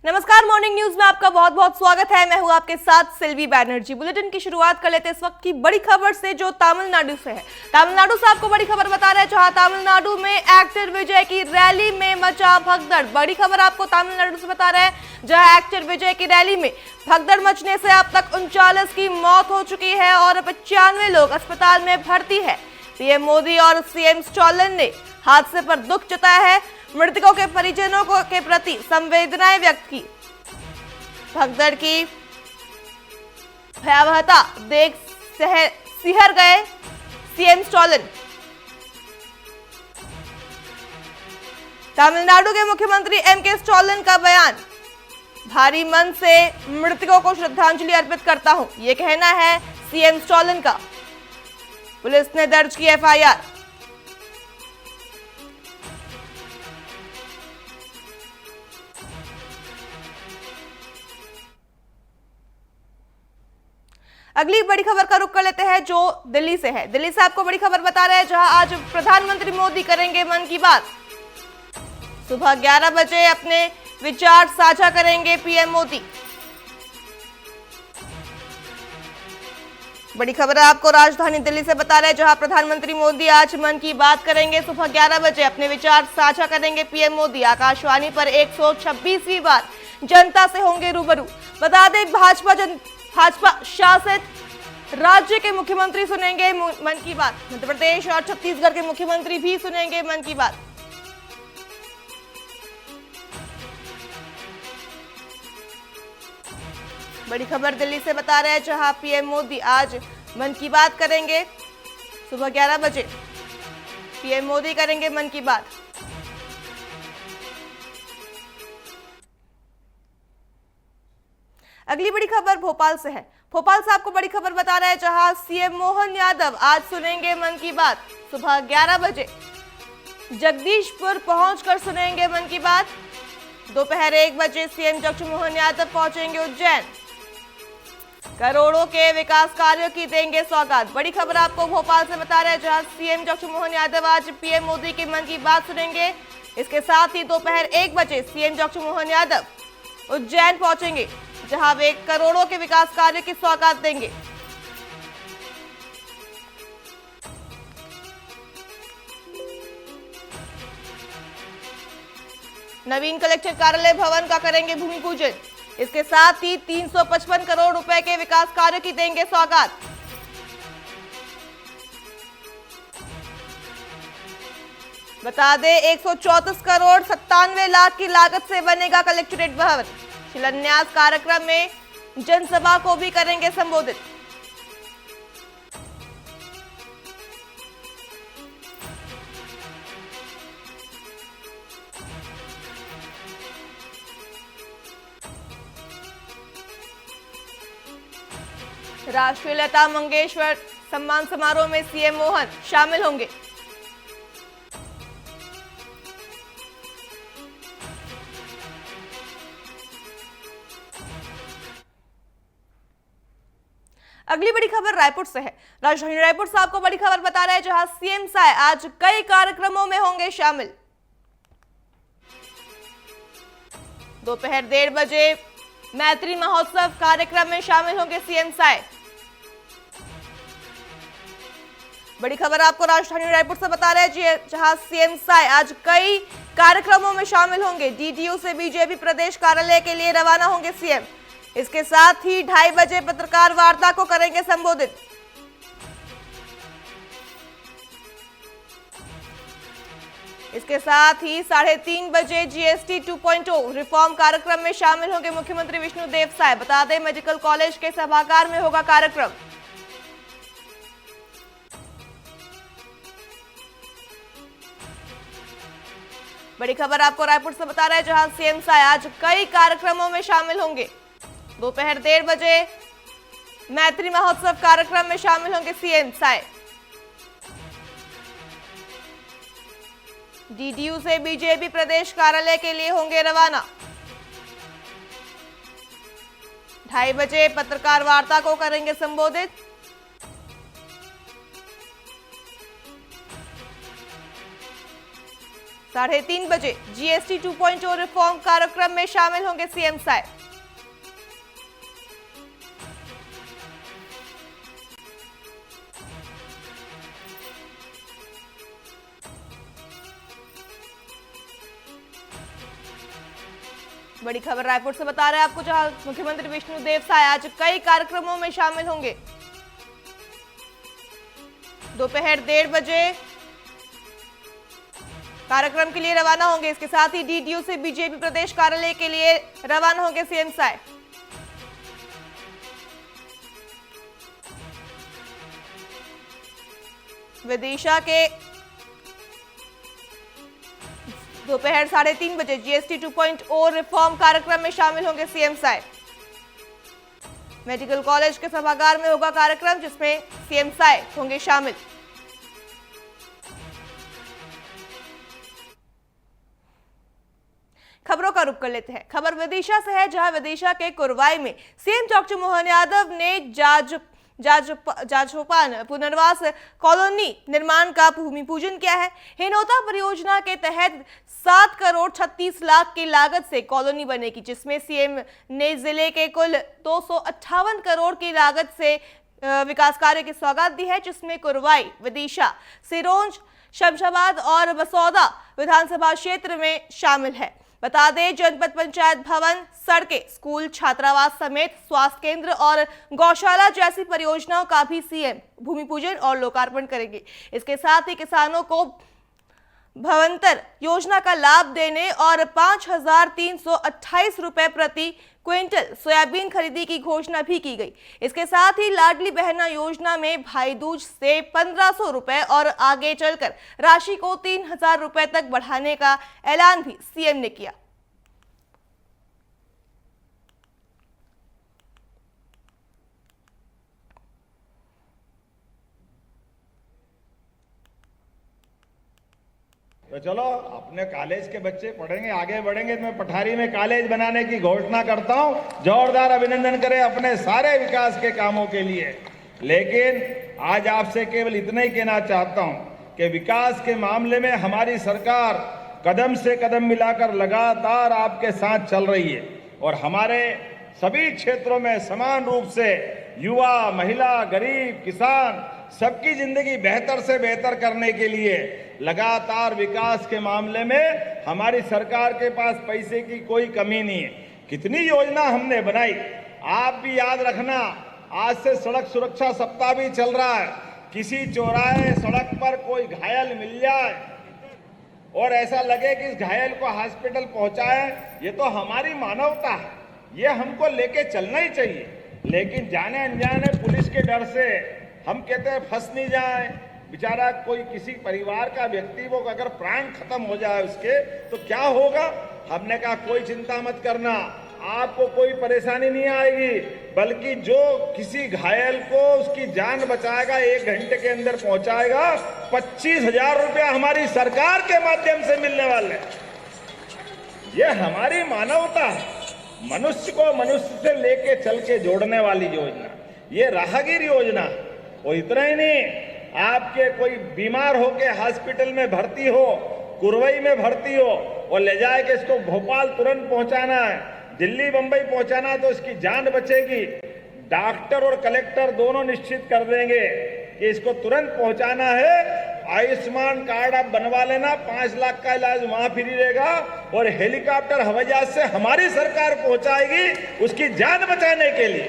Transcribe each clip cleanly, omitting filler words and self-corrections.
नमस्कार, morning news में आपका बहुत बहुत स्वागत है। मैं हूं आपके साथ सिल्वी बैनर्जी। बुलेटिन की शुरुआत कर लेते हैं इस वक्त की बड़ी खबर से, जो तमिलनाडु से है। तमिलनाडु से आपको बड़ी खबर बता रहे हैं, जहां तमिलनाडु में एक्टर विजय की रैली में मचा भगदड़। बड़ी खबर आपको तमिलनाडु से बता रहे हैं, जहां एक्टर विजय की रैली में भगदड़ मचने से अब तक 39 की मौत हो चुकी है और 95 लोग अस्पताल में भर्ती है। पीएम मोदी और सीएम स्टालिन ने हादसे पर दुख जताया है, मृतकों के परिजनों के प्रति संवेदनाएं व्यक्त की। भगदड़ की भयावहता देख सिहर गए सीएम स्टालिन। तमिलनाडु के मुख्यमंत्री एमके स्टालिन का बयान, भारी मन से मृतकों को श्रद्धांजलि अर्पित करता हूं, यह कहना है सीएम स्टालिन का। पुलिस ने दर्ज की एफआईआर। अगली बड़ी खबर का रुख कर लेते हैं, जो दिल्ली से है। दिल्ली से आपको बड़ी खबर बता रहे हैं, जहां आज प्रधानमंत्री मोदी करेंगे मन की बात। सुबह 11 बजे अपने विचार साझा करेंगे पीएम मोदी। बड़ी खबर आपको राजधानी दिल्ली से बता रहे हैं, जहां प्रधानमंत्री मोदी आज मन की बात करेंगे। सुबह 11 बजे अपने विचार साझा करेंगे पीएम मोदी। आकाशवाणी पर 126वीं बार जनता से होंगे रूबरू। बता दें, भाजपा शासित राज्य के मुख्यमंत्री सुनेंगे मन की बात। मध्य प्रदेश और छत्तीसगढ़ के मुख्यमंत्री भी सुनेंगे मन की बात। बड़ी खबर दिल्ली से बता रहे हैं, जहां पीएम मोदी आज मन की बात करेंगे। सुबह 11 बजे पीएम मोदी करेंगे मन की बात। अगली बड़ी खबर भोपाल से है। भोपाल से आपको बड़ी खबर बता रहे हैं, जहां सीएम मोहन यादव आज सुनेंगे मन की बात। सुबह 11 बजे जगदीशपुर पहुंचकर सुनेंगे मन की बात। दोपहर 1 बजे सीएम जगमोहन यादव पहुंचेंगे उज्जैन। करोड़ों के विकास कार्यों की देंगे सौगात। बड़ी खबर आपको भोपाल से बता रहे हैं, जहां सीएम जगमोहन यादव आज पीएम मोदी की मन की बात सुनेंगे। इसके साथ ही दोपहर 1 बजे सीएम जगमोहन यादव उज्जैन पहुंचेंगे, जहां वे करोड़ों के विकास कार्य की सौगात देंगे। नवीन कलेक्टर कार्यालय भवन का करेंगे भूमि पूजन। इसके साथ ही 355 करोड़ रुपए के विकास कार्यों की देंगे सौगात। बता दें, 134 करोड़ 97 लाख की लागत से बनेगा कलेक्ट्रेट भवन। शिलान्यास कार्यक्रम में जनसभा को भी करेंगे संबोधित। राष्ट्रीय लता मंगेशकर सम्मान समारोह में सीएम मोहन शामिल होंगे। अगली बड़ी खबर रायपुर से है। राजधानी रायपुर से आपको बड़ी खबर बता रहे हैं, जहां सीएम साय आज कई कार्यक्रमों में होंगे शामिल। दोपहर 1:30 बजे मैत्री महोत्सव कार्यक्रम में शामिल होंगे सीएम साय। बड़ी खबर आपको राजधानी रायपुर से बता रहे हैं, जहां सीएम साय आज कई कार्यक्रमों में शामिल होंगे। डीडीयू से बीजेपी प्रदेश कार्यालय के लिए रवाना होंगे सीएम। इसके साथ ही 2:30 बजे पत्रकार वार्ता को करेंगे संबोधित। इसके साथ ही 3:30 बजे जीएसटी 2.0 रिफॉर्म कार्यक्रम में शामिल होंगे मुख्यमंत्री विष्णुदेव साय। बता दें, मेडिकल कॉलेज के सभागार में होगा कार्यक्रम। बड़ी खबर आपको रायपुर से बता रहे हैं, जहां सीएम साय आज कई कार्यक्रमों में शामिल होंगे। दोपहर 1:30 बजे मैत्री महोत्सव कार्यक्रम में शामिल होंगे सीएम साय। डीडीयू से बीजेपी प्रदेश कार्यालय के लिए होंगे रवाना। 2:30 बजे पत्रकार वार्ता को करेंगे संबोधित। 3:30 बजे जीएसटी 2.0 रिफॉर्म कार्यक्रम में शामिल होंगे सीएम साय। बड़ी खबर रायपुर से बता रहे हैं आपको, जहां मुख्यमंत्री विष्णुदेव साय आज कई कार्यक्रमों में शामिल होंगे। दोपहर 1:30 बजे कार्यक्रम के लिए रवाना होंगे। इसके साथ ही डीडीयू से बीजेपी प्रदेश कार्यालय के लिए रवाना होंगे सीएम साय। विदिशा के दोपहर 3:30 बजे जीएसटी 2.0 रिफॉर्म कार्यक्रम में शामिल होंगे सीएम साय। मेडिकल कॉलेज के सभागार में होगा कार्यक्रम, जिसमें सीएम साय होंगे शामिल। खबरों का रुख कर लेते हैं। खबर विदिशा से है, जहां विदिशा के कुरवाई में सीएम डॉक्टर मोहन यादव ने जाजोपान पुनर्वास कॉलोनी निर्माण का भूमि पूजन किया है। हिनोता परियोजना के तहत 7 करोड़ 36 लाख की लागत से कॉलोनी बनेगी, जिसमें सीएम ने जिले के कुल 258 करोड़ की लागत से विकास कार्य की सौगात दी है, जिसमें कुरवाई, विदिशा, सिरोंज, शमशाबाद और बसौदा विधानसभा क्षेत्र में शामिल है। बता दें, जनपद पंचायत भवन, सड़कें, स्कूल, छात्रावास समेत स्वास्थ्य केंद्र और गौशाला जैसी परियोजनाओं का भी सीएम भूमि पूजन और लोकार्पण करेंगे। इसके साथ ही किसानों को भवंतर योजना का लाभ देने और 5,328 रुपए प्रति क्विंटल सोयाबीन खरीदी की घोषणा भी की गई। इसके साथ ही लाडली बहना योजना में भाई दूज से 1,500 रुपए और आगे चलकर राशि को 3,000 रुपए तक बढ़ाने का ऐलान भी सीएम ने किया। तो चलो, अपने कॉलेज के बच्चे पढ़ेंगे, आगे बढ़ेंगे तो मैं पठारी में कॉलेज बनाने की घोषणा करता हूं। जोरदार अभिनंदन करें अपने सारे विकास के कामों के लिए। लेकिन आज आपसे केवल इतना ही कहना चाहता हूं कि विकास के मामले में हमारी सरकार कदम से कदम मिलाकर लगातार आपके साथ चल रही है और हमारे सभी क्षेत्रों में समान रूप से युवा, महिला, गरीब, किसान सबकी जिंदगी बेहतर से बेहतर करने के लिए लगातार विकास के मामले में हमारी सरकार के पास पैसे की कोई कमी नहीं है। कितनी योजना हमने बनाई, आप भी याद रखना। आज से सड़क सुरक्षा सप्ताह भी चल रहा है। किसी चौराहे सड़क पर कोई घायल मिल जाए और ऐसा लगे कि इस घायल को हॉस्पिटल पहुंचाए, ये तो हमारी मानवता है, ये हमको लेके चलना ही चाहिए। लेकिन जाने अनजाने पुलिस के डर से हम कहते हैं फंस नहीं जाए। बेचारा कोई किसी परिवार का व्यक्ति, वो अगर प्राण खत्म हो जाए उसके, तो क्या होगा। हमने कहा कोई चिंता मत करना, आपको कोई परेशानी नहीं आएगी, बल्कि जो किसी घायल को उसकी जान बचाएगा, 1 घंटे के अंदर पहुंचाएगा, 25,000 रुपया हमारी सरकार के माध्यम से मिलने वाले। ये हमारी मानवता है, मनुष्य को मनुष्य से लेके चल के जोड़ने वाली योजना, ये राहगीर योजना। और इतना ही नहीं, आपके कोई बीमार होके हॉस्पिटल में भर्ती हो, कुरवई में भर्ती हो और ले जाए के इसको भोपाल तुरंत पहुंचाना है, दिल्ली बंबई पहुंचाना है, तो इसकी जान बचेगी। डॉक्टर और कलेक्टर दोनों निश्चित कर देंगे कि इसको तुरंत पहुंचाना है। आयुष्मान कार्ड आप बनवा लेना, 5 लाख का इलाज वहां फ्री रहेगा और हेलीकॉप्टर हवाई जहाज से हमारी सरकार पहुंचाएगी उसकी जान बचाने के लिए।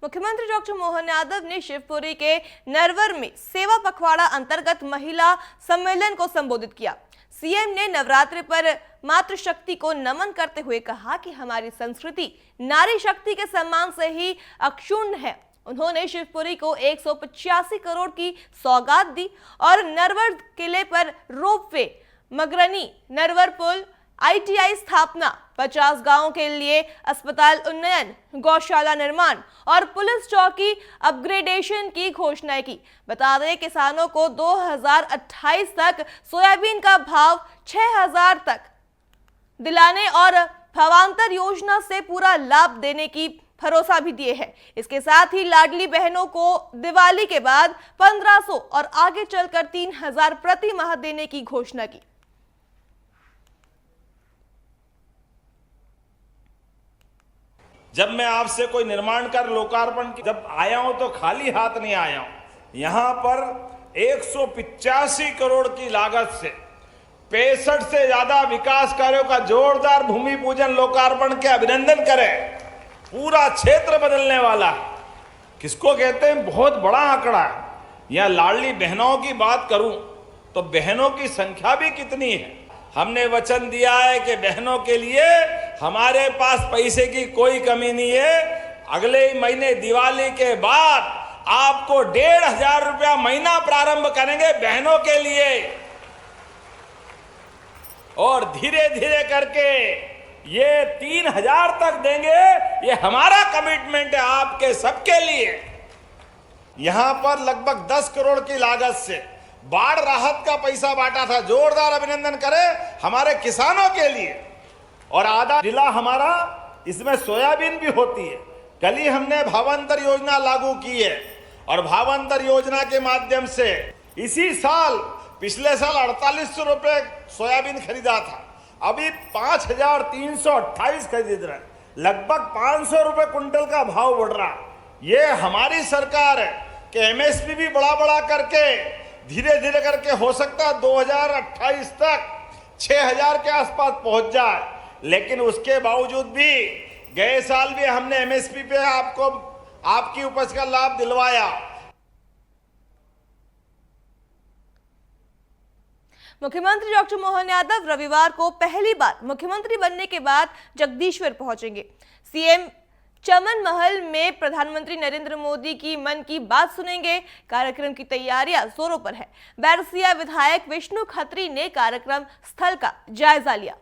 मुख्यमंत्री डॉक्टर मोहन यादव ने शिवपुरी के नरवर में सेवा पखवाड़ा अंतर्गत महिला सम्मेलन को संबोधित किया। सीएम ने नवरात्रि पर मातृशक्ति को नमन करते हुए कहा कि हमारी संस्कृति नारी शक्ति के सम्मान से ही अक्षुण्ण है। उन्होंने शिवपुरी को 185 करोड़ की सौगात दी और नरवर किले पर रोपवे, मगरनी, नरवर पुल, ITI स्थापना, 50 गांवों के लिए अस्पताल उन्नयन, गौशाला निर्माण और पुलिस चौकी अपग्रेडेशन की घोषणा की। बता दें, किसानों को 2028 तक सोयाबीन का भाव 6,000 तक दिलाने और भावांतर योजना से पूरा लाभ देने की भरोसा भी दिए हैं। इसके साथ ही लाडली बहनों को दिवाली के बाद 1500 और आगे चलकर 3000 प्रति माह देने की घोषणा की। जब मैं आपसे कोई निर्माण कर लोकार्पण जब आया हूं तो खाली हाथ नहीं आया हूं। यहां पर 185 करोड़ की लागत से 65 से ज्यादा विकास कार्यों का जोरदार भूमि पूजन लोकार्पण के अभिनंदन करें। पूरा क्षेत्र बदलने वाला है। किसको कहते हैं बहुत बड़ा आंकड़ा है। यह लाडली बहनों की बात करूं तो बहनों की संख्या भी कितनी है। हमने वचन दिया है कि बहनों के लिए हमारे पास पैसे की कोई कमी नहीं है। अगले महीने दिवाली के बाद आपको 1500 रुपया महीना प्रारंभ करेंगे बहनों के लिए, और धीरे धीरे करके ये 3000 तक देंगे। ये हमारा कमिटमेंट है आपके सबके लिए। यहां पर लगभग 10 करोड़ की लागत से बाढ़ राहत का पैसा बांटा था। जोरदार अभिनंदन करें हमारे किसानों के लिए। और आधा जिला हमारा इसमें सोयाबीन भी होती है। कल ही हमने भावांतर योजना लागू की है और भावांतर योजना के माध्यम से इसी साल पिछले साल 4800 रुपये सोयाबीन खरीदा था, अभी 5328 खरीद रहे, लगभग 500 रुपये कुंटल का भाव बढ़ रहा। ये हमारी सरकार है कि एमएसपी भी बड़ा करके धीरे धीरे करके हो सकता है 2028 तक 6000 के आसपास पहुंच जाए। लेकिन उसके बावजूद भी गए साल भी हमने एमएसपी पे आपको आपकी उपज का लाभ दिलवाया। मुख्यमंत्री डॉक्टर मोहन यादव रविवार को पहली बार मुख्यमंत्री बनने के बाद जगदीश्वर पहुंचेंगे। सीएम चमन महल में प्रधानमंत्री नरेंद्र मोदी की मन की बात सुनेंगे। कार्यक्रम की तैयारियां जोरों पर है। बैरसिया विधायक विष्णु खत्री ने कार्यक्रम स्थल का जायजा लिया।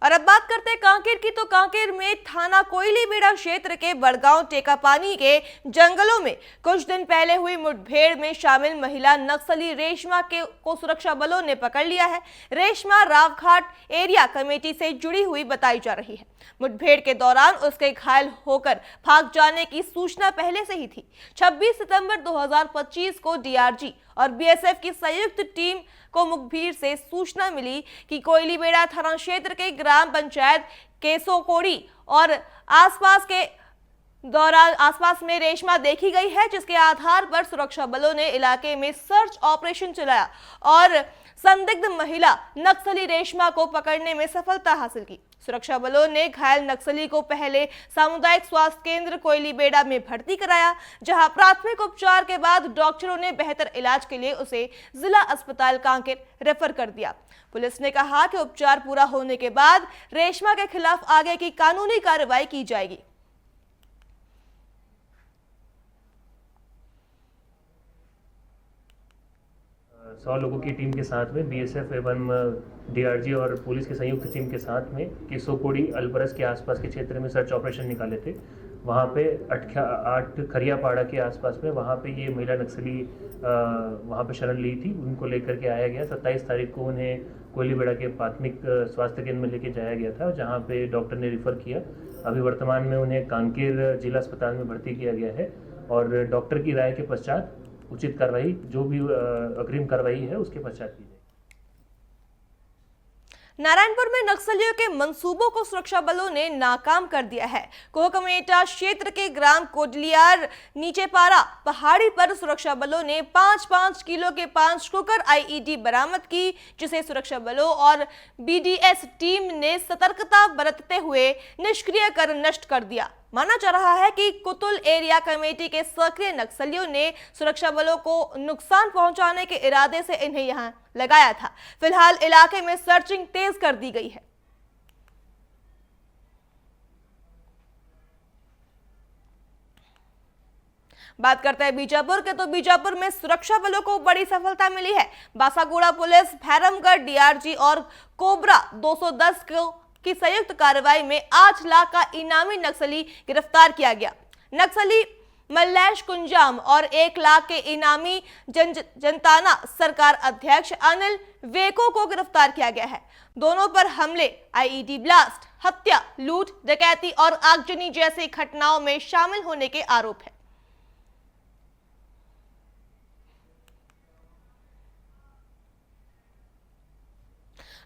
और अब बात करते हैं कांकेर की। तो कांकेर में थाना कोयलीबेड़ा क्षेत्र के बड़गांव टेकापानी के जंगलों में कुछ दिन पहले हुई मुठभेड़ में शामिल महिला नक्सली रेशमा को सुरक्षा बलों ने पकड़ लिया है। रेशमा रावघाट एरिया कमेटी से जुड़ी हुई बताई जा रही है। मुठभेड़ के दौरान उसके घायल होकर भाग जाने की सूचना पहले से ही थी। 26 सितंबर 2025 को डीआरजी और बीएसएफ की संयुक्त टीम को मुखबिर से सूचना मिली कि कोयलीबेड़ा थाना क्षेत्र के ग्राम पंचायत केसोकोड़ी और आसपास में रेशमा देखी गई है, जिसके आधार पर सुरक्षा बलों ने इलाके में सर्च ऑपरेशन चलाया और संदिग्ध महिला नक्सली रेशमा को पकड़ने में सफलता हासिल की। सुरक्षा बलों ने घायल नक्सली को पहले सामुदायिक स्वास्थ्य केंद्र कोयलीबेड़ा में भर्ती कराया, जहां प्राथमिक उपचार के बाद डॉक्टरों ने बेहतर इलाज के लिए उसे जिला अस्पताल कांकेर रेफर कर दिया। पुलिस ने कहा कि उपचार पूरा होने के बाद रेशमा के खिलाफ आगे की कानूनी कार्रवाई की जाएगी। 100 लोगों की टीम के साथ में बीएसएफ एवं डीआरजी और पुलिस की संयुक्त टीम के साथ में केसोकोड़ी अलबरस के आसपास के क्षेत्र में सर्च ऑपरेशन निकाले थे। वहाँ पे 8 खरियापाड़ा के आसपास में वहाँ पे ये महिला नक्सली वहाँ पे शरण ली थी। उनको लेकर के आया गया। 27 तारीख को उन्हें कोयलीबेड़ा के प्राथमिक स्वास्थ्य केंद्र में लेके जाया गया था, जहाँ पे डॉक्टर ने रिफ़र किया। अभी वर्तमान में उन्हें कांकेर जिला अस्पताल में भर्ती किया गया है और डॉक्टर की राय के पश्चात उचित कार्रवाई जो भी अग्रिम कार्रवाई है उसके पश्चात की जाएगी। नारायणपुर में नक्सलियों के मंसूबों को सुरक्षा बलों ने नाकाम कर दिया है। कोहकमेटा क्षेत्र के ग्राम कोडलियार नीचेपारा पहाड़ी पर सुरक्षा बलों ने 5-5 किलो के 5 कुकर आईईडी बरामद की, जिसे सुरक्षा बलों और बीडीएस टीम ने सतर्कता बरतते हुए निष्क्रिय कर नष्ट कर दिया। माना जा रहा है कि कुतुल एरिया कमेटी के सक्रिय नक्सलियों ने सुरक्षा बलों को नुकसान पहुंचाने के इरादे से इन्हें यहां लगाया था। फिलहाल इलाके में सर्चिंग तेज कर दी गई है। बात करते हैं बीजापुर के। तो बीजापुर में सुरक्षा बलों को बड़ी सफलता मिली है। बासागुड़ा पुलिस, भैरमगढ़ डीआरजी और कोबरा 210 की संयुक्त कार्रवाई में 8 लाख का इनामी नक्सली गिरफ्तार किया गया। नक्सली मल्लेश कुंजाम और 1 लाख के इनामी जनताना सरकार अध्यक्ष अनिल वेको को गिरफ्तार किया गया है। दोनों पर हमले, आईईडी ब्लास्ट, हत्या, लूट, डकैती और आगजनी जैसी घटनाओं में शामिल होने के आरोप है।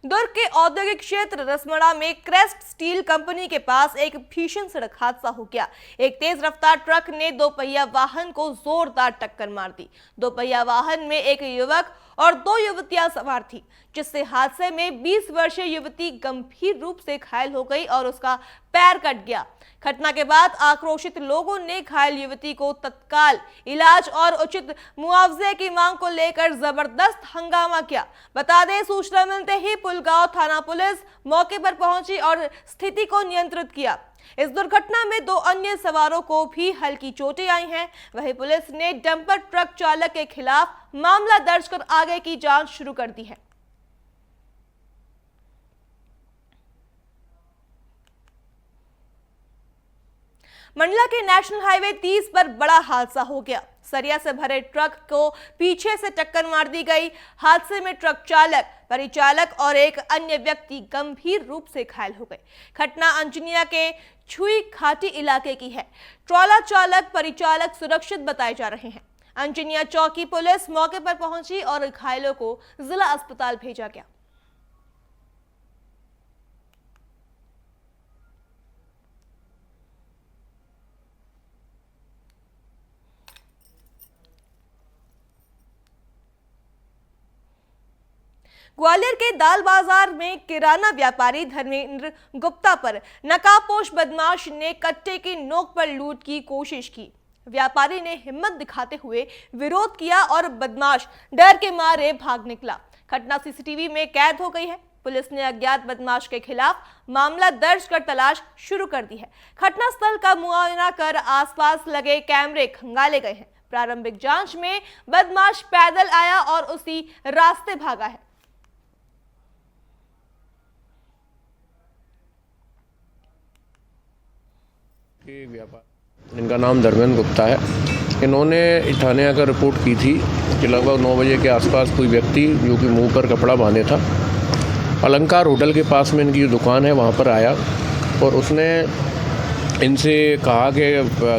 दुर्ग के औद्योगिक क्षेत्र रसमड़ा में क्रेस्ट स्टील कंपनी के पास एक भीषण सड़क हादसा हो गया। एक तेज रफ्तार ट्रक ने दोपहिया वाहन को जोरदार टक्कर मार दी। दोपहिया वाहन में एक युवक और 2 युवतियां सवार थी, जिससे हादसे में 20 वर्षीय युवती गंभीर रूप से घायल हो गई और उसका पैर कट गया। घटना के बाद आक्रोशित लोगों ने घायल युवती को तत्काल इलाज और उचित मुआवजे की मांग को लेकर जबरदस्त हंगामा किया। बता दें, सूचना मिलते ही पुलगांव थाना पुलिस मौके पर पहुंची और स्थिति को नियंत्रित किया। इस दुर्घटना में 2 अन्य सवारों को भी हल्की चोटें आई हैं। वहीं पुलिस ने डंपर ट्रक चालक के खिलाफ मामला दर्ज कर आगे की जांच शुरू कर दी है। मंडला के नेशनल हाईवे 30 पर बड़ा हादसा हो गया। सरिया से भरे ट्रक को पीछे से टक्कर मार दी गई। हादसे में ट्रक चालक, परिचालक और एक अन्य व्यक्ति गंभीर रूप से घायल हो गए। घटना अंजनिया के छुई घाटी इलाके की है। ट्रॉला चालक, परिचालक सुरक्षित बताए जा रहे हैं। अंजनिया चौकी पुलिस मौके पर पहुंची और घायलों को जिला अस्पताल भेजा गया। ग्वालियर के दाल बाजार में किराना व्यापारी धर्मेंद्र गुप्ता पर नकाबपोश बदमाश ने कट्टे की नोक पर लूट की कोशिश की। व्यापारी ने हिम्मत दिखाते हुए विरोध किया और बदमाश डर के मारे भाग निकला। घटना सीसीटीवी में कैद हो गई है। पुलिस ने अज्ञात बदमाश के खिलाफ मामला दर्ज कर तलाश शुरू कर दी है। घटनास्थल का मुआयना कर आसपास लगे कैमरे खंगाले गए हैं। प्रारंभिक जांच में बदमाश पैदल आया और उसी रास्ते भागा है। इनका नाम धर्मेंद्र गुप्ता है। इन्होंने थाने आकर रिपोर्ट की थी कि लगभग 9 बजे के आसपास कोई व्यक्ति जो कि मुंह पर कपड़ा बांधे था, अलंकार होटल के पास में इनकी जो दुकान है वहाँ पर आया और उसने इनसे कहा कि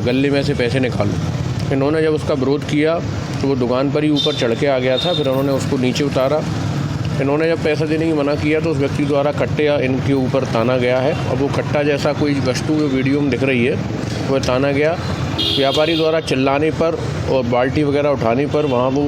गले में से पैसे निकालो। इन्होंने जब उसका विरोध किया तो वो दुकान पर ही ऊपर चढ़ के आ गया था। फिर उन्होंने उसको नीचे उतारा। इन्होंने जब पैसा देने की मना किया तो उस व्यक्ति द्वारा कट्टे इनके ऊपर ताना गया है। अब वो कट्टा जैसा कोई वस्तु जो वीडियो में दिख रही है वह ताना गया। व्यापारी द्वारा चिल्लाने पर और बाल्टी वगैरह उठाने पर वहाँ वो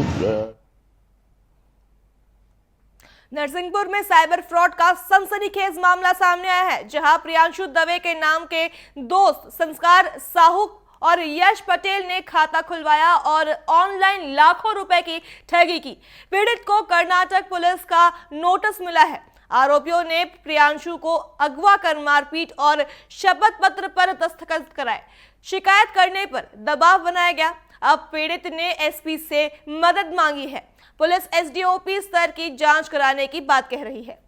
नरसिंहपुर में साइबर फ्रॉड का सनसनीखेज मामला सामने आया है, जहां प्रियांशु दवे के नाम के दोस्त संस्कार साहू और यश पटेल ने खाता खुलवाया और ऑनलाइन लाखों रुपए की ठगी की। पीड़ित को कर्नाटक पुलिस का नोटिस मिला है। आरोपियों ने प्रियांशु को अगवा कर मारपीट और शपथ पत्र पर दस्तखत कराए। शिकायत करने पर दबाव बनाया गया। अब पीड़ित ने एसपी से मदद मांगी है। पुलिस एसडीओपी स्तर की जांच कराने की बात कह रही है।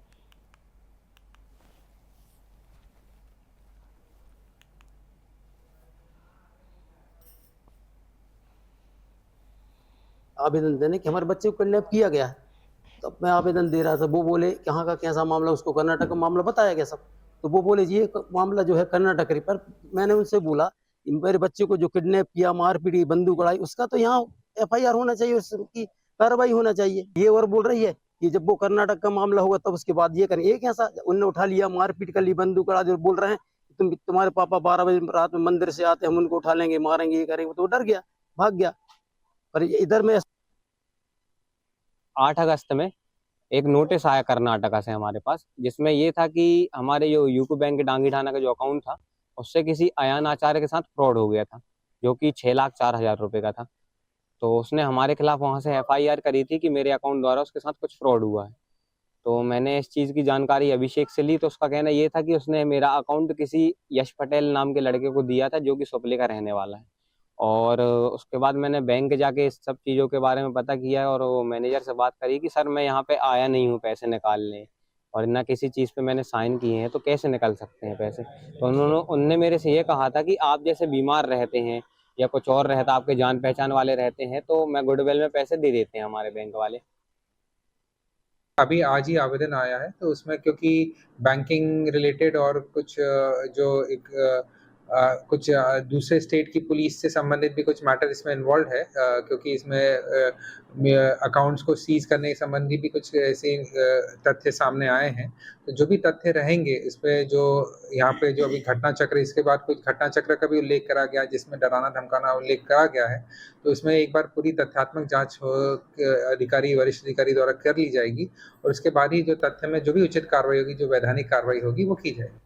आवेदन देने कि हमारे बच्चे को किडनैप किया गया है। तो मैं आवेदन दे रहा था, वो बोले कहाँ का कैसा मामला, उसको कर्नाटक का मामला बताया गया सब। तो वो बोले ये मामला जो है कर्नाटक है। पर मैंने उनसे बोला मेरे बच्चे को जो किडनैप किया, मारपीट, बंदूक उड़ाई, उसका तो यहाँ FIR होना चाहिए, उसकी कार्रवाई होना चाहिए। ये और बोल रही है कि जब वो कर्नाटक का मामला होगा तब उसके बाद ये करें। एक ऐसा उनने उठा लिया, मारपीट कर ली, बंदूक उड़ा, जो बोल रहे हैं तुम्हारे पापा 12 बजे रात में मंदिर से आते, हम उनको उठा लेंगे, मारेंगे, ये करेंगे। तो डर गया, भाग गया। पर इधर में 8 अगस्त में एक नोटिस आया कर्नाटका से हमारे पास, जिसमें ये था कि हमारे जो यूको बैंक डांगी ठाना का जो अकाउंट था उससे किसी अयान आचार्य के साथ फ्रॉड हो गया था, जो कि 6,04,000 रुपए का था। तो उसने हमारे खिलाफ वहां से FIR करी थी कि मेरे अकाउंट द्वारा उसके साथ कुछ फ्रॉड हुआ है। तो मैंने इस चीज़ की जानकारी अभिषेक से ली, तो उसका कहना ये था कि उसने मेरा अकाउंट किसी यश पटेल नाम के लड़के को दिया था, जो कि सुपले का रहने वाला है। और उसके बाद मैंने बैंक जाके इस सब चीज़ों के बारे में पता किया और वो मैनेजर से बात करी कि सर मैं यहाँ पे आया नहीं हूँ पैसे निकालने, और ना किसी चीज़ पे मैंने साइन किए हैं, तो कैसे निकल सकते हैं पैसे। तो उनने मेरे से ये कहा था कि आप जैसे बीमार रहते हैं या कुछ और रहता, आपके जान पहचान वाले रहते हैं, तो मैं गुडविल में पैसे दे देते हैं हमारे बैंक वाले। अभी आज ही आवेदन आया है, तो उसमें क्योंकि बैंकिंग रिलेटेड और कुछ कुछ दूसरे स्टेट की पुलिस से संबंधित भी कुछ मैटर इसमें इन्वॉल्व है, क्योंकि इसमें अकाउंट्स को सीज करने संबंधी भी कुछ ऐसे तथ्य सामने आए हैं। तो जो भी तथ्य रहेंगे इस पे, जो यहाँ पे जो अभी घटना चक्र, इसके बाद कुछ घटना चक्र का भी उल्लेख करा गया जिसमें डराना धमकाना उल्लेख करा गया है, तो इसमें एक बार पूरी तथ्यात्मक जांच अधिकारी, वरिष्ठ अधिकारी द्वारा कर ली जाएगी और उसके बाद ही जो तथ्य में जो भी उचित कार्रवाई होगी, जो वैधानिक कार्रवाई होगी, वो की जाएगी।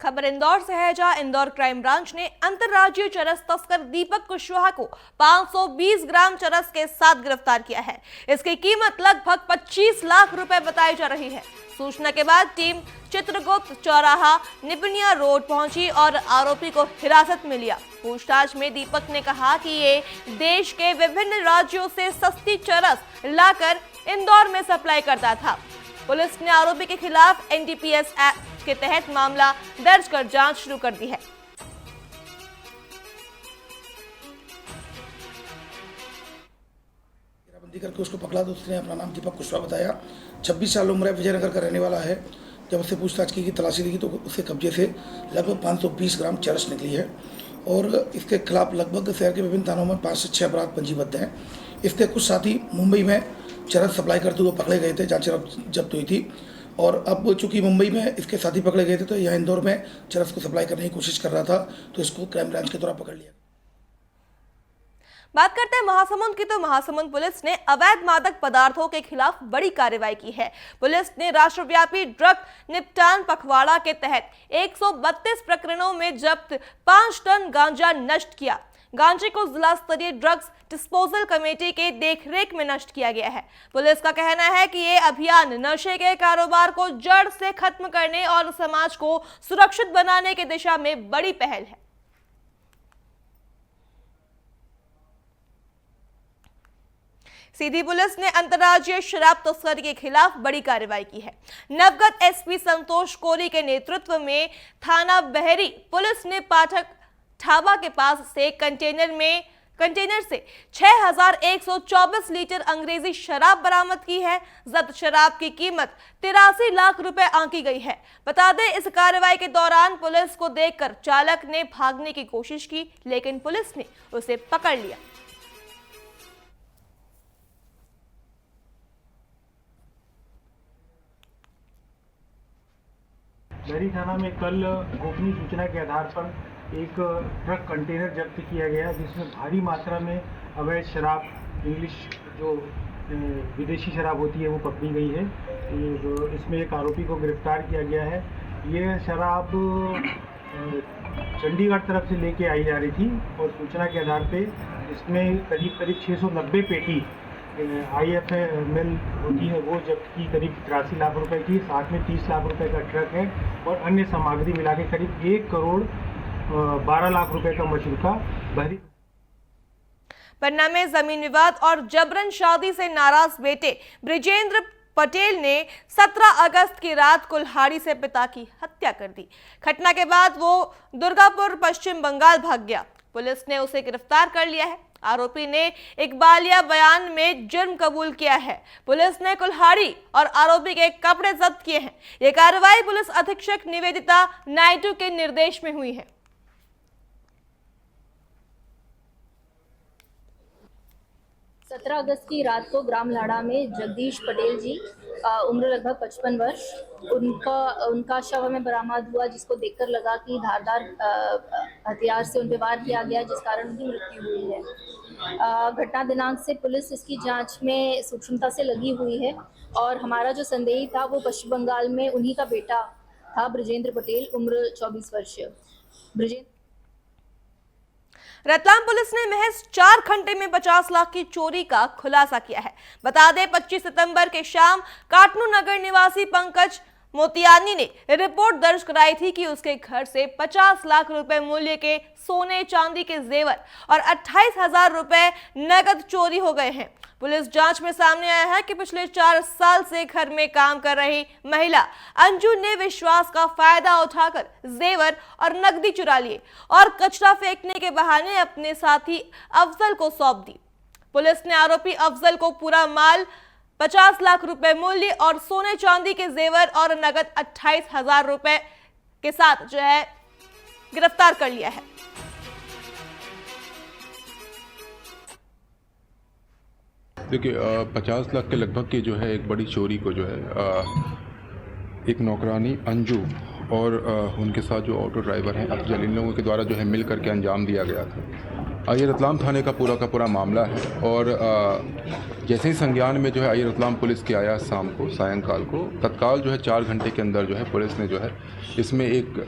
खबर इंदौर से है, जहां इंदौर क्राइम ब्रांच ने अंतर्राज्यीय चरस तस्कर दीपक कुशवाहा को 520 ग्राम चरस के साथ गिरफ्तार किया है। इसकी कीमत लगभग 25 लाख रुपए बताई जा रही है। सूचना के बाद टीम चित्रगुप्त चौराहा निपनिया रोड पहुंची और आरोपी को हिरासत में लिया। पूछताछ में दीपक ने कहा कि ये देश के विभिन्न राज्यों से सस्ती चरस लाकर इंदौर में सप्लाई करता था। पुलिस ने आरोपी के खिलाफ एनडीपीएस एक्ट के तहत मामला दर्ज कर जांच शुरू कर दी है। घेराबंदी करके उसको पकड़ा तो उसने अपना नाम दीपक कुशवाहा बताया। 26 साल उम्र है, विजयनगर का रहने वाला है। जब उससे पूछताछ की, तलाशी ली तो उसके कब्जे से लगभग 520 ग्राम चरस निकली है और इसके खिलाफ लगभग शहर के विभिन्न थानों में 5 से 6 अपराध पंजीबद्ध हैं। इसके कुछ साथी मुंबई में चरस सप्लाई करते हुए पकड़े गए थे, जांच जब्त हुई थी और अब चूंकि मुंबई में इसके साथी पकड़े गए थे तो यहाँ इंदौर में चरस को सप्लाई करने की कोशिश कर रहा था, तो इसको क्राइम ब्रांच के द्वारा पकड़ लिया। बात करते हैं महासमुंद की, तो महासमुंद पुलिस ने अवैध मादक पदार्थों के खिलाफ बड़ी कार्रवाई की है। पुलिस ने राष्ट्रव्यापी ड्रग निपटान पखवाड़ा के तहत 132 प्रकरणों में जब्त 5 टन गांजा नष्ट किया। गांजे को जिला स्तरीय ड्रग्स डिस्पोजल कमेटी के देखरेख में नष्ट किया गया है। पुलिस का कहना है कि ये अभियान नशे के कारोबार को जड़ से खत्म करने और समाज को सुरक्षित बनाने की दिशा में बड़ी पहल है। सीधी पुलिस ने अंतर्राज्यीय शराब तस्करी के खिलाफ बड़ी कार्रवाई की है। नवगत एसपी संतोष कोरी के नेतृत्व में थाना बहरी पुलिस ने पाठक ढाबा के पास से कंटेनर से 6124 लीटर अंग्रेजी शराब बरामद की है। जब्त शराब की कीमत 83 लाख रुपए आंकी गई है। बता दें, इस कार्रवाई के दौरान पुलिस को देखकर चालक ने भागने की कोशिश की, लेकिन पुलिस ने उसे पकड़ लिया। बहरी थाना में कल गोपनीय सूचना के आधार पर एक ट्रक कंटेनर जब्त किया गया, जिसमें भारी मात्रा में अवैध शराब, इंग्लिश जो विदेशी शराब होती है वो पकड़ी गई है। तो इसमें एक आरोपी को गिरफ्तार किया गया है। ये शराब चंडीगढ़ तरफ से लेके आई जा रही थी और सूचना के आधार पे इसमें करीब 690 पेटी IFML होती है वो जब्त की, करीब 83 लाख रुपए की। साथ में 30 लाख रुपए का ट्रक है और अन्य सामग्री मिला के करीब 1 करोड़ 12 लाख रुपए का मशरूका बहरी। पन्ना में जमीन विवाद और जबरन शादी से नाराज बेटे ब्रिजेंद्र पटेल ने 17 अगस्त की रात कुल्हाड़ी से पिता की हत्या कर दी। घटना के बाद वो दुर्गापुर पश्चिम बंगाल भाग गया। पुलिस ने उसे गिरफ्तार कर लिया है। आरोपी ने इकबालिया बयान में जुर्म कबूल किया है। पुलिस ने कुल्हाड़ी और आरोपी के कपड़े जब्त किए हैं। ये कार्रवाई पुलिस अधीक्षक निवेदिता नायडू के निर्देश में हुई है। 17 अगस्त की रात को ग्राम लाड़ा में जगदीश पटेल जी उम्र लगभग 55 वर्ष उनका शव में बरामद हुआ, जिसको देखकर लगा कि धारदार हथियार से उन पर वार किया गया, जिस कारण उनकी मृत्यु हुई है। घटना दिनांक से पुलिस इसकी जांच में सूक्ष्मता से लगी हुई है और हमारा जो संदेही था वो पश्चिम बंगाल में उन्हीं का बेटा था, ब्रिजेंद्र पटेल, उम्र 24 वर्ष। रतलाम पुलिस ने महज 4 घंटे में 50 लाख की चोरी का खुलासा किया है। बता दें, 25 सितंबर के शाम काटनू नगर निवासी पंकज मोतियानी ने रिपोर्ट दर्ज कराई थी कि उसके घर से 50 लाख रुपए मूल्य के सोने चांदी के जेवर और 28,000 रुपए नकद चोरी हो गए हैं। पुलिस जांच में सामने आया है कि पिछले 4 साल से घर में काम कर रही महिला अंजू ने विश्वास का फायदा उठाकर जेवर और नकदी चुरा लिए और कचरा फेंकने के बहाने अपने साथी अफजल को सौंप दी। पुलिस ने आरोपी अफजल को पूरा माल 50 लाख रुपए मूल्य और सोने चांदी के जेवर और नगद 28,000 रुपए के साथ जो है गिरफ्तार कर लिया है। देखिए 50 लाख के लगभग की जो है एक बड़ी चोरी को जो है एक नौकरानी अंजू और उनके साथ जो ऑटो ड्राइवर हैं अफजल, इन लोगों के द्वारा जो है मिल करके अंजाम दिया गया था। ये रतलाम थाने का पूरा मामला है और जैसे ही संज्ञान में जो है ये रतलाम पुलिस के आया शाम को सायंकाल को, तत्काल जो है 4 घंटे के अंदर जो है पुलिस ने जो है इसमें एक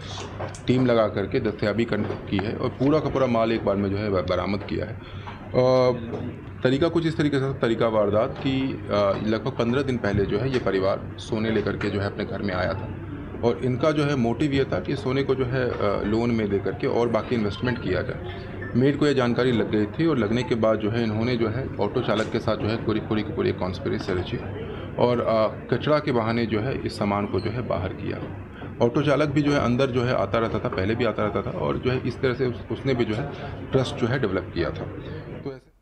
टीम लगा करके दस्तयाबी की है और पूरा का पूरा माल एक बार में जो है बरामद किया है। तरीका कुछ इस तरीके से तरीका वारदात की लगभग 15 दिन पहले जो है ये परिवार सोने लेकर के जो है अपने घर में आया था और इनका जो है मोटिव ये था कि सोने को जो है लोन में दे करके और बाकी इन्वेस्टमेंट किया जाए। मेड को ये जानकारी लग गई थी और लगने के बाद जो है इन्होंने जो है ऑटो चालक के साथ जो है पूरी कॉन्स्पिरेसी रची और कचरा के बहाने जो है इस सामान को जो है बाहर किया। ऑटो चालक भी जो है अंदर जो है आता रहता था, पहले भी आता रहता था और जो है इस तरह से उसने भी जो है ट्रस्ट जो है डेवलप किया था। तो ऐसे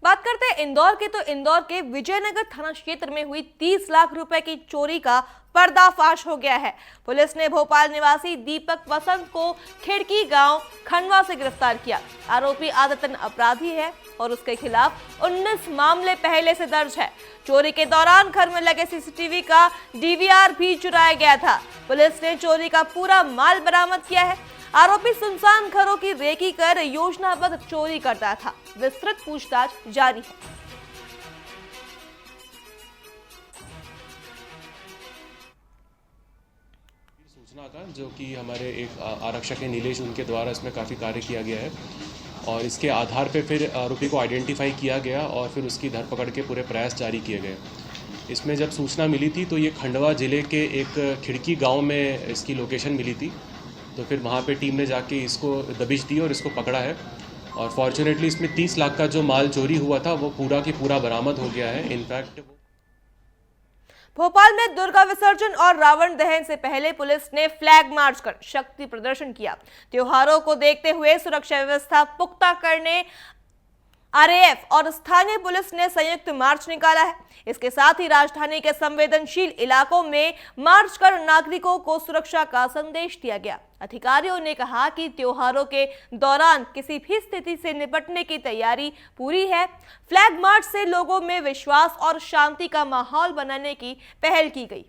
बात करते हैं इंदौर के, तो इंदौर के विजयनगर थाना क्षेत्र में हुई 30 लाख रुपए की चोरी का पर्दाफाश हो गया है। पुलिस ने भोपाल निवासी दीपक वसंत को खिड़की गांव खंडवा से गिरफ्तार किया। आरोपी आदतन अपराधी है और उसके खिलाफ 19 मामले पहले से दर्ज है। चोरी के दौरान घर में लगे सीसीटीवी का डीवीआर भी चुराया गया था। पुलिस ने चोरी का पूरा माल बरामद किया है। आरोपी सुनसान घरों की रेकी कर योजनाबद्ध चोरी करता था। विस्तृत पूछताछ जारी है। सूचना था जो कि हमारे एक आरक्षक है नीलेश, उनके द्वारा इसमें काफ़ी कार्य किया गया है और इसके आधार पे फिर आरोपी को आइडेंटिफाई किया गया और फिर उसकी धरपकड़ के पूरे प्रयास जारी किए गए। इसमें जब सूचना मिली थी तो ये खंडवा ज़िले के एक खिड़की गांव में इसकी लोकेशन मिली थी, तो फिर वहाँ पे टीम ने जाके इसको दबिश दी और इसको पकड़ा है और फॉर्चुनेटली इसमें 30 लाख का जो माल चोरी हुआ था वो पूरा की पूरा बरामद हो गया है। इनफैक्ट भोपाल में दुर्गा विसर्जन और रावण दहन से पहले पुलिस ने फ्लैग मार्च कर शक्ति प्रदर्शन किया। त्योहारों को देखते हुए सुरक्षा व्यवस्था पुख्ता करने आरएएफ और स्थानीय पुलिस ने संयुक्त मार्च निकाला है। इसके साथ ही राजधानी के संवेदनशील इलाकों में मार्च कर नागरिकों को सुरक्षा का संदेश दिया गया। अधिकारियों ने कहा कि त्योहारों के दौरान किसी भी स्थिति से निपटने की तैयारी पूरी है। फ्लैग मार्च से लोगों में विश्वास और शांति का माहौल बनाने की पहल की गई।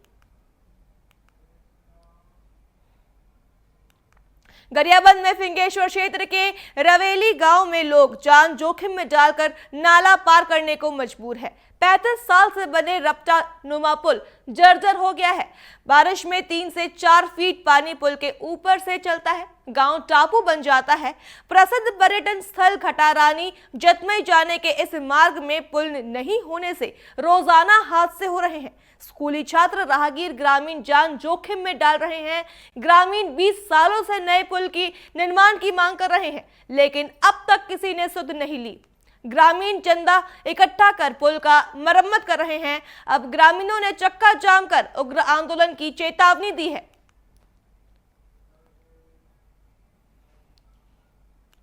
गरियाबंद में फिंगेश्वर क्षेत्र के रवेली गांव में लोग जान जोखिम में डालकर नाला पार करने को मजबूर है। 35 साल से बने रपटा नुमा पुल जर्जर हो गया है। बारिश में 3 से 4 फीट पानी पुल के ऊपर से चलता है। गांव टापू बन जाता है। प्रसिद्ध पर्यटन स्थल घटारानी जतमई जाने के इस मार्ग में पुल नहीं होने से रोजाना हादसे हो रहे हैं। स्कूली छात्र, राहगीर, ग्रामीण जान जोखिम में डाल रहे हैं। ग्रामीण 20 सालों से नए पुल की निर्माण की मांग कर रहे हैं, लेकिन अब तक किसी ने सुध नहीं ली। ग्रामीण चंदा इकट्ठा कर पुल का मरम्मत कर रहे हैं। अब ग्रामीणों ने चक्का जाम कर उग्र आंदोलन की चेतावनी दी है।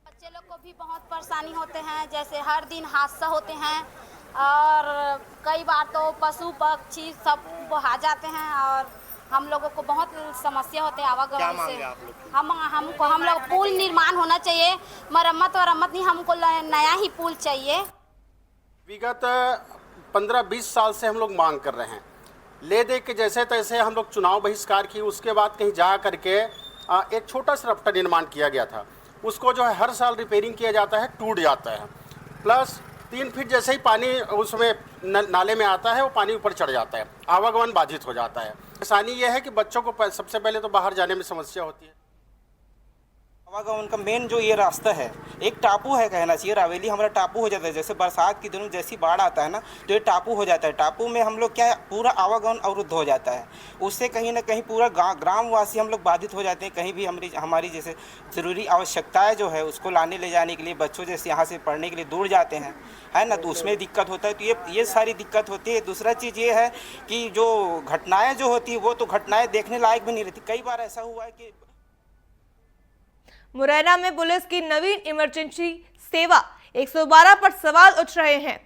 बच्चे लोग को भी बहुत परेशानी होते हैं, जैसे हर दिन हादसा होते हैं और कई बार तो पशु पक्षी सब बहा जाते हैं और हम लोगों को बहुत समस्या होते हैं आवागमन से। हम लोग पुल निर्माण होना चाहिए, मरम्मत नहीं, हमको नया ही पुल चाहिए। विगत 15-20 साल से हम लोग मांग कर रहे हैं। ले दे के जैसे तैसे हम लोग चुनाव बहिष्कार किए, उसके बाद कहीं जा करके एक छोटा सा रफ्ता निर्माण किया गया था। उसको जो है हर साल रिपेयरिंग किया जाता है, टूट जाता है। प्लस 3 फीट जैसे ही पानी उसमें नाले में आता है वो पानी ऊपर चढ़ जाता है, आवागमन बाधित हो जाता है। परेशानी यह है कि बच्चों को सबसे पहले तो बाहर जाने में समस्या होती है। आवागमन का मेन जो ये रास्ता है, एक टापू है कहना चाहिए। रावेली हमारा टापू हो जाता है। जैसे बरसात के दिनों जैसी बाढ़ आता है ना, तो ये टापू हो जाता है। टापू में हम लोग क्या पूरा आवागमन अवरुद्ध हो जाता है। उससे कहीं ना कहीं पूरा ग्रामवासी हम लोग बाधित हो जाते हैं। कहीं भी हमारी जैसे ज़रूरी आवश्यकताएं जो है उसको लाने ले जाने के लिए बच्चों जैसे यहाँ से पढ़ने के लिए दूर जाते हैं, है ना, तो उसमें दिक्कत होता है। तो ये सारी दिक्कत होती है। दूसरा चीज़ ये है कि जो घटनाएँ जो होती है वो तो घटनाएँ देखने लायक भी नहीं रहती। कई बार ऐसा हुआ है कि मुरैना में पुलिस की नवीन इमरजेंसी सेवा 112 पर सवाल उठ रहे हैं।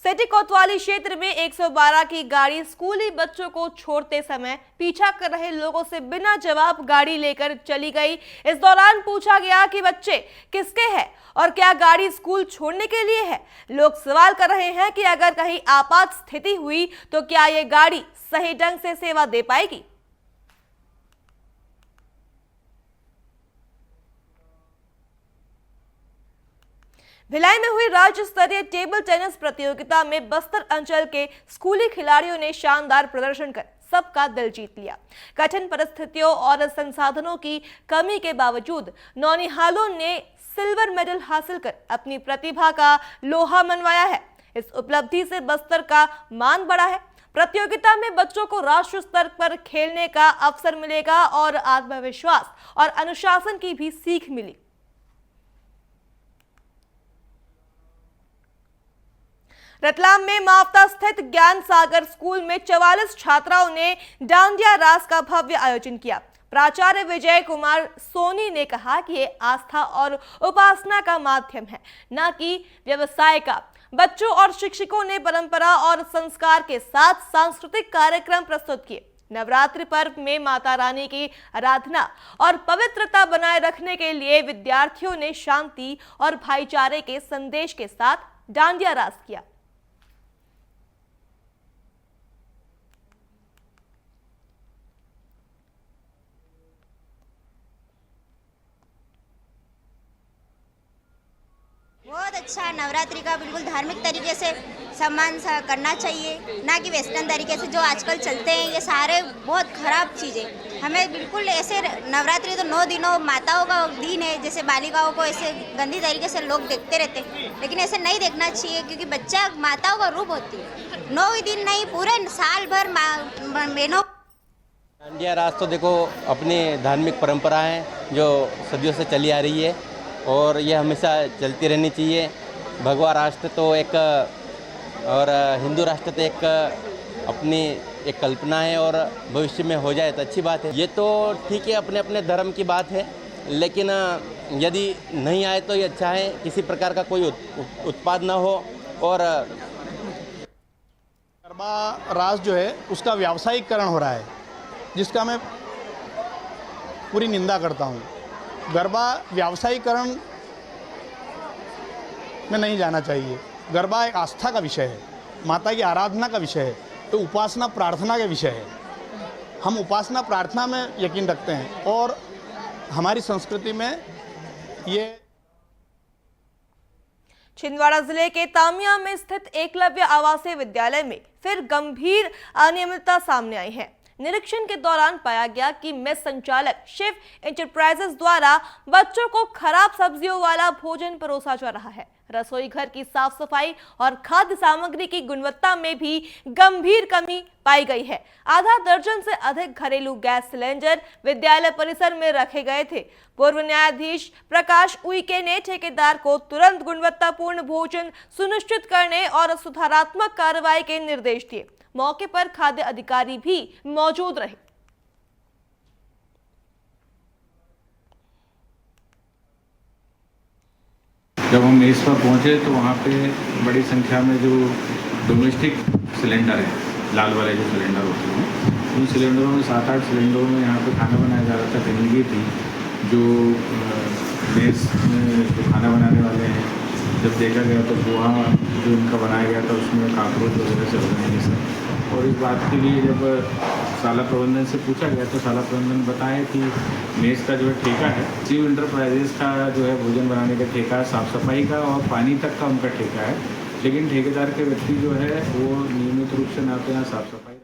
सिटी कोतवाली क्षेत्र में 112 की गाड़ी स्कूली बच्चों को छोड़ते समय पीछा कर रहे लोगों से बिना जवाब गाड़ी लेकर चली गई। इस दौरान पूछा गया कि बच्चे किसके हैं और क्या गाड़ी स्कूल छोड़ने के लिए है। लोग सवाल कर रहे हैं कि अगर कहीं आपात स्थिति हुई तो क्या ये गाड़ी सही ढंग से सेवा दे पाएगी। भिलाई में हुई राज्य स्तरीय टेबल टेनिस प्रतियोगिता में बस्तर अंचल के स्कूली खिलाड़ियों ने शानदार प्रदर्शन कर सबका दिल जीत लिया। कठिन परिस्थितियों और संसाधनों की कमी के बावजूद नौनिहालों ने सिल्वर मेडल हासिल कर अपनी प्रतिभा का लोहा मनवाया है। इस उपलब्धि से बस्तर का मान बढ़ा है। प्रतियोगिता में बच्चों को राष्ट्रीय स्तर पर खेलने का अवसर मिलेगा और आत्मविश्वास और अनुशासन की भी सीख मिली। रतलाम में मावता स्थित ज्ञान सागर स्कूल में 44 छात्राओं ने डांडिया रास का भव्य आयोजन किया। प्राचार्य विजय कुमार सोनी ने कहा कि ये आस्था और उपासना का माध्यम है, न कि व्यवसाय का। बच्चों और शिक्षकों ने परंपरा और संस्कार के साथ सांस्कृतिक कार्यक्रम प्रस्तुत किए। नवरात्रि पर्व में माता रानी की आराधना और पवित्रता बनाए रखने के लिए विद्यार्थियों ने शांति और भाईचारे के संदेश के साथ डांडिया रास किया। बहुत अच्छा है। नवरात्रि का बिल्कुल धार्मिक तरीके से सम्मान करना चाहिए, ना कि वेस्टर्न तरीके से जो आजकल चलते हैं। ये सारे बहुत खराब चीज़ें। हमें बिल्कुल ऐसे नवरात्रि तो 9 दिनों माताओं का दिन है, जैसे बालिकाओं को ऐसे गंदी तरीके से लोग देखते रहते हैं, लेकिन ऐसे नहीं देखना चाहिए क्योंकि बच्चा माताओं का रूप होती है। 9 दिन नहीं, पूरे साल भर बहनों। डांडिया रास तो देखो अपनी धार्मिक परंपरा है जो सदियों से चली आ रही है और ये हमेशा चलती रहनी चाहिए। भगवा राष्ट्र तो एक और हिंदू राष्ट्र तो एक अपनी एक कल्पना है और भविष्य में हो जाए तो अच्छी बात है। ये तो ठीक है, अपने अपने धर्म की बात है, लेकिन यदि नहीं आए तो ये अच्छा है। किसी प्रकार का कोई उत्पाद ना हो। और गरबा रास जो है उसका व्यावसायिकरण हो रहा है, जिसका मैं पूरी निंदा करता हूँ। गरबा व्यावसायीकरण में नहीं जाना चाहिए। गरबा एक आस्था का विषय है, माता की आराधना का विषय है, तो उपासना प्रार्थना का विषय है। हम उपासना प्रार्थना में यकीन रखते हैं और हमारी संस्कृति में ये। छिंदवाड़ा जिले के तामिया में स्थित एकलव्य आवासीय विद्यालय में फिर गंभीर अनियमितता सामने आई है। निरीक्षण के दौरान पाया गया कि मेस संचालक शिव इंटरप्राइजेस द्वारा बच्चों को खराब सब्जियों वाला भोजन परोसा जा रहा है। रसोई घर की साफ सफाई और खाद्य सामग्री की गुणवत्ता में भी गंभीर कमी पाई गई है। आधा दर्जन से अधिक घरेलू गैस सिलेंडर विद्यालय परिसर में रखे गए थे। पूर्व न्यायाधीश प्रकाश उइके ने ठेकेदार को तुरंत गुणवत्तापूर्ण भोजन सुनिश्चित करने और सुधारात्मक कार्रवाई के निर्देश दिए। मौके पर खाद्य अधिकारी भी मौजूद रहे। जब हम मेज पर पहुंचे तो वहाँ पे बड़ी संख्या में जो डोमेस्टिक सिलेंडर है, लाल वाले जो सिलेंडर होते हैं, उन सिलेंडरों में 7-8 सिलेंडरों में यहाँ पे खाना बनाया जा रहा था। गंदगी थी। जो मेज में जो खाना बनाने वाले हैं, जब देखा गया तो वहाँ जो इनका बनाया गया था उसमें काकरोच वगैरह चल रहे हैं सर। और इस बात के लिए जब शाला प्रबंधन से पूछा गया तो शाला प्रबंधन बताया कि मेस का जो है ठेका है, शिव इंटरप्राइजेस का जो है भोजन बनाने का ठेका है, साफ़ सफाई का और पानी तक का उनका ठेका है, लेकिन ठेकेदार के व्यक्ति जो है वो नियमित रूप से ना तो यहाँ साफ सफाई।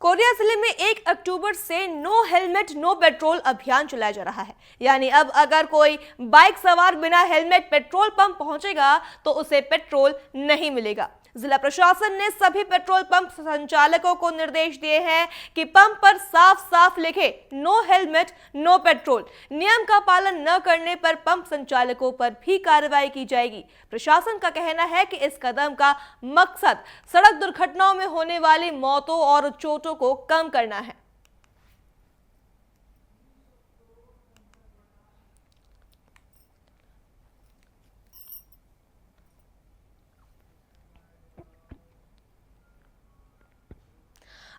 कोरिया जिले में 1 अक्टूबर से नो हेलमेट नो पेट्रोल अभियान चलाया जा रहा है। यानी अब अगर कोई बाइक सवार बिना हेलमेट पेट्रोल पंप पहुंचेगा तो उसे पेट्रोल नहीं मिलेगा। जिला प्रशासन ने सभी पेट्रोल पंप संचालकों को निर्देश दिए हैं कि पंप पर साफ साफ लिखे नो हेलमेट नो पेट्रोल। नियम का पालन न करने पर पंप संचालकों पर भी कार्रवाई की जाएगी। प्रशासन का कहना है कि इस कदम का मकसद सड़क दुर्घटनाओं में होने वाली मौतों और चोटों को कम करना है।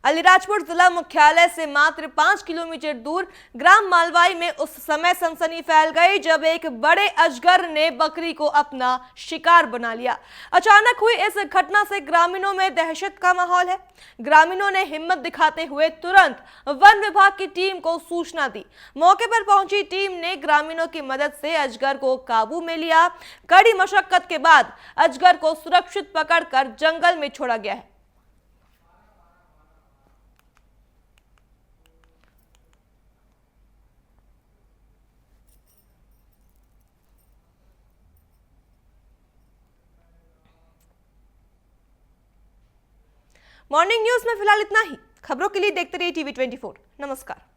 अलीराजपुर जिला मुख्यालय से मात्र 5 किलोमीटर दूर ग्राम मालवाई में उस समय सनसनी फैल गई जब एक बड़े अजगर ने बकरी को अपना शिकार बना लिया। अचानक हुई इस घटना से ग्रामीणों में दहशत का माहौल है। ग्रामीणों ने हिम्मत दिखाते हुए तुरंत वन विभाग की टीम को सूचना दी। मौके पर पहुंची टीम ने ग्रामीणों की मदद से अजगर को काबू में लिया। कड़ी मशक्कत के बाद अजगर को सुरक्षित पकड़कर जंगल में छोड़ा गया है। मॉर्निंग न्यूज में फिलहाल इतना ही। खबरों के लिए देखते रहिए TV24। नमस्कार।